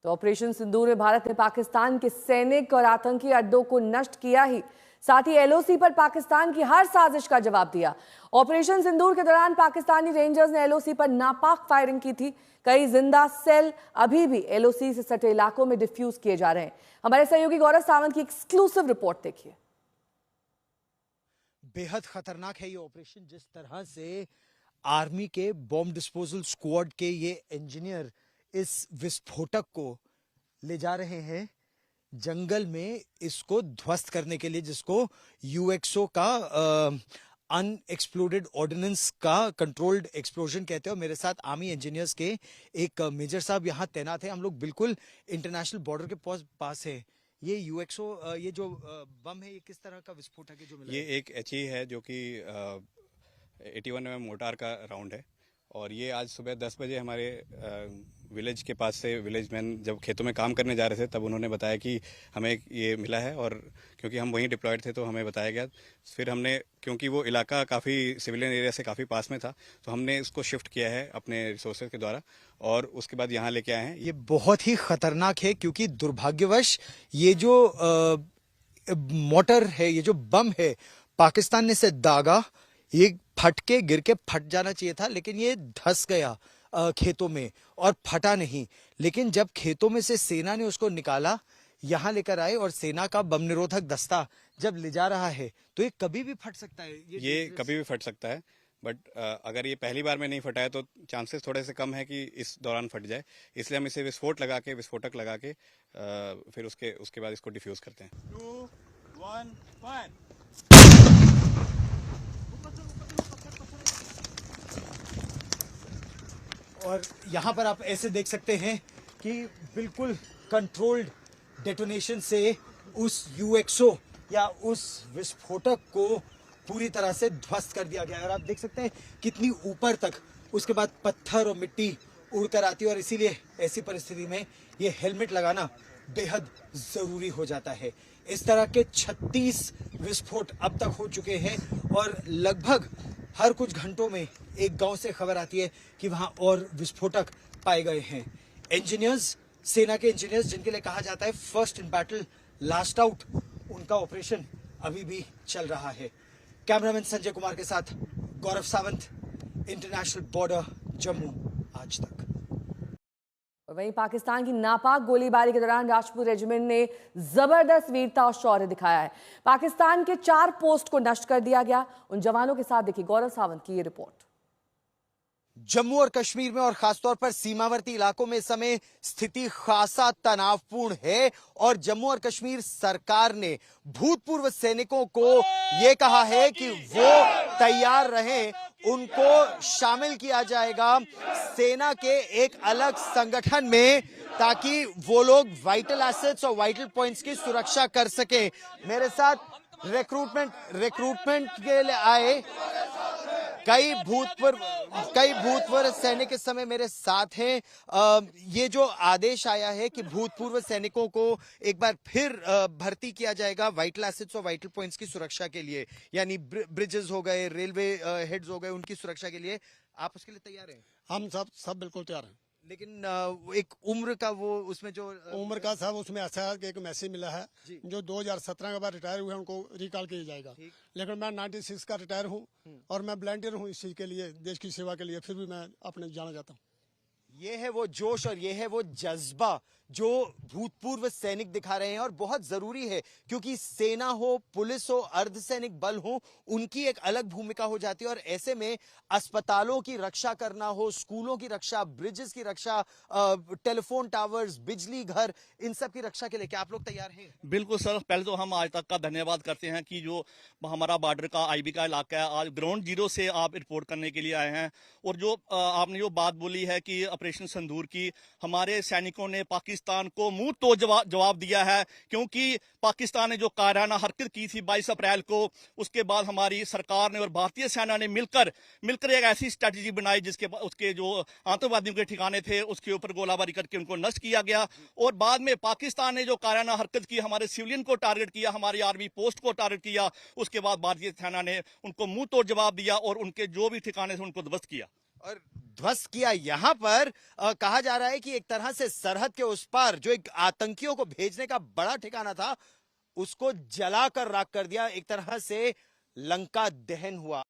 तो ऑपरेशन सिंदूर में भारत ने पाकिस्तान के सैनिक और आतंकी अड्डों को नष्ट किया ही, साथ ही एलओसी पर पाकिस्तान की हर साजिश का जवाब दिया। ऑपरेशन सिंदूर के दौरान पाकिस्तानी रेंजर्स ने एलओसी पर नापाक फायरिंग की थी। कई जिंदा सेल अभी भी एलओसी से सटे इलाकों में डिफ्यूज किए जा रहे हैं। हमारे सहयोगी गौरव सावंत की एक्सक्लूसिव रिपोर्ट देखिए। बेहद खतरनाक है ये ऑपरेशन। जिस तरह से आर्मी के बॉम्ब डिस्पोजल स्क्वाड के ये इंजीनियर इस विस्फोटक को ले जा रहे हैं जंगल में, इसको ध्वस्त करने के लिए, जिसको यूएक्सओ का अनएक्सप्लोडेड ऑर्डिनेंस का कंट्रोल्ड एक्सप्लोजन कहते हैं। और मेरे साथ आर्मी इंजीनियर्स के एक मेजर साहब यहाँ तैनात हैं। हम लोग बिल्कुल इंटरनेशनल बॉर्डर के पास है। ये यूएक्सओ, ये जो बम है, ये किस तरह का विस्फोटक है जो मिला? ये एक एचई है जो कि 81mm मोटार का राउंड है। और ये आज सुबह 10 बजे हमारे विलेज के पास से विलेज मैन जब खेतों में काम करने जा रहे थे तब उन्होंने बताया कि हमें ये मिला है। और क्योंकि हम वहीं डिप्लॉयड थे तो हमें बताया गया। फिर हमने, क्योंकि वो इलाका काफ़ी सिविलियन एरिया से काफ़ी पास में था, तो हमने इसको शिफ्ट किया है अपने रिसोर्सेज के द्वारा और उसके बाद यहाँ लेके आए हैं। ये बहुत ही खतरनाक है क्योंकि दुर्भाग्यवश ये जो मोटर है, ये जो बम है, पाकिस्तान ने इसे दागा। ये फट के गिर के फट जाना चाहिए था, लेकिन ये धंस गया खेतों में और फटा नहीं। लेकिन जब खेतों में से सेना ने उसको निकाला, यहाँ लेकर आए, और सेना का बम निरोधक दस्ता जब ले जा रहा है तो ये कभी भी फट सकता है। ये कभी भी फट सकता है, बट अगर ये पहली बार में नहीं फटा है तो चांसेस थोड़े से कम है कि इस दौरान फट जाए। इसलिए हम इसे विस्फोटक लगा के फिर उसके बाद इसको डिफ्यूज करते हैं। 2, 1, फायर। और यहाँ पर आप ऐसे देख सकते हैं कि बिल्कुल कंट्रोल्ड डेटोनेशन से उस यूएक्सओ या उस विस्फोटक को पूरी तरह से ध्वस्त कर दिया गया। और आप देख सकते हैं कितनी ऊपर तक उसके बाद पत्थर और मिट्टी उड़कर आती है। और इसीलिए ऐसी परिस्थिति में ये हेलमेट लगाना बेहद जरूरी हो जाता है। इस तरह के 36 विस्फोट अब तक हो चुके हैं और लगभग हर कुछ घंटों में एक गांव से खबर आती है कि वहां और विस्फोटक पाए गए हैं। इंजीनियर्स, सेना के इंजीनियर्स, जिनके लिए कहा जाता है first in battle last out, उनका ऑपरेशन अभी भी चल रहा है। कैमरामैन संजय कुमार के साथ गौरव सावंत, इंटरनेशनल बॉर्डर, जम्मू आज तक। और वहीं पाकिस्तान की नापाक गोलीबारी के दौरान राजपूत रेजिमेंट ने जबरदस्त वीरता और शौर्य दिखाया है। पाकिस्तान के 4 पोस्ट को नष्ट कर दिया गया। उन जवानों के साथ देखिए गौरव सावंत की ये रिपोर्ट। जम्मू और कश्मीर में और खासतौर पर सीमावर्ती इलाकों में इस समय स्थिति खासा तनावपूर्ण है और जम्मू और कश्मीर सरकार ने भूतपूर्व सैनिकों को यह कहा है कि वो तैयार रहें, उनको शामिल किया जाएगा सेना के एक अलग संगठन में, ताकि वो लोग वाइटल एसेट्स और वाइटल पॉइंट्स की सुरक्षा कर सके। मेरे साथ रिक्रूटमेंट के लिए आए कई भूतपूर्व सैनिक इस समय मेरे साथ हैं। ये जो आदेश आया है कि भूतपूर्व सैनिकों को एक बार फिर भर्ती किया जाएगा वाइटल एसेट्स और वाइटल पॉइंट्स की सुरक्षा के लिए, यानी ब्रिजेस हो गए, रेलवे हेड्स हो गए, उनकी सुरक्षा के लिए, आप उसके लिए तैयार हैं? हम सब बिल्कुल तैयार हैं। लेकिन एक उम्र का वो, उसमें जो उम्र का साहब, उसमें ऐसा है कि एक मैसेज मिला है जो 2017 के बाद रिटायर हुए हैं उनको रिकॉल किया जाएगा। लेकिन मैं 96 का रिटायर हूँ और मैं वॉलंटियर हूँ इस चीज के लिए, देश की सेवा के लिए। फिर भी मैं अपने जाना चाहता हूँ। ये है वो जोश और ये है वो जज्बा जो भूतपूर्व सैनिक दिखा रहे हैं। और बहुत जरूरी है क्योंकि सेना हो, पुलिस हो, अर्धसैनिक बल हो, उनकी एक अलग भूमिका हो जाती है। और ऐसे में अस्पतालों की रक्षा करना हो, स्कूलों की रक्षा, ब्रिजेस की रक्षा, टेलीफोन टावर्स, बिजली घर, इन सब की रक्षा के लिए क्या आप लोग तैयार हैं? बिल्कुल सर, पहले तो हम आज तक का धन्यवाद करते हैं कि जो हमारा बॉर्डर का आईबी का इलाका है, आज ग्राउंड जीरो से आप रिपोर्ट करने के लिए आए हैं। और जो आपने जो बात बोली है कि ऑपरेशन सिंदूर की, हमारे सैनिकों ने पाकिस्तान को मुंह तो जवाब दिया है, क्योंकि पाकिस्तान ने जो कायराना हरकत की थी 22 अप्रैल को, उसके बाद हमारी सरकार ने और भारतीय सेना ने मिलकर एक ऐसी स्ट्रेटजी बनाई जिसके उसके जो आतंकवादियों के ठिकाने थे उसके ऊपर गोलाबारी करके उनको नष्ट किया गया। और बाद में पाकिस्तान ने जो कायराना हरकत की, हमारे सिविलियन को टारगेट किया, हमारी आर्मी पोस्ट को टारगेट किया, उसके बाद भारतीय सेना ने उनको मुंह तोड़ जवाब दिया और उनके जो भी ठिकाने थे उनको ध्वस्त किया। और ध्वस्त किया। यहां पर कहा जा रहा है कि एक तरह से सरहद के उस पार जो एक आतंकियों को भेजने का बड़ा ठिकाना था, उसको जलाकर राख कर दिया। एक तरह से लंका दहन हुआ।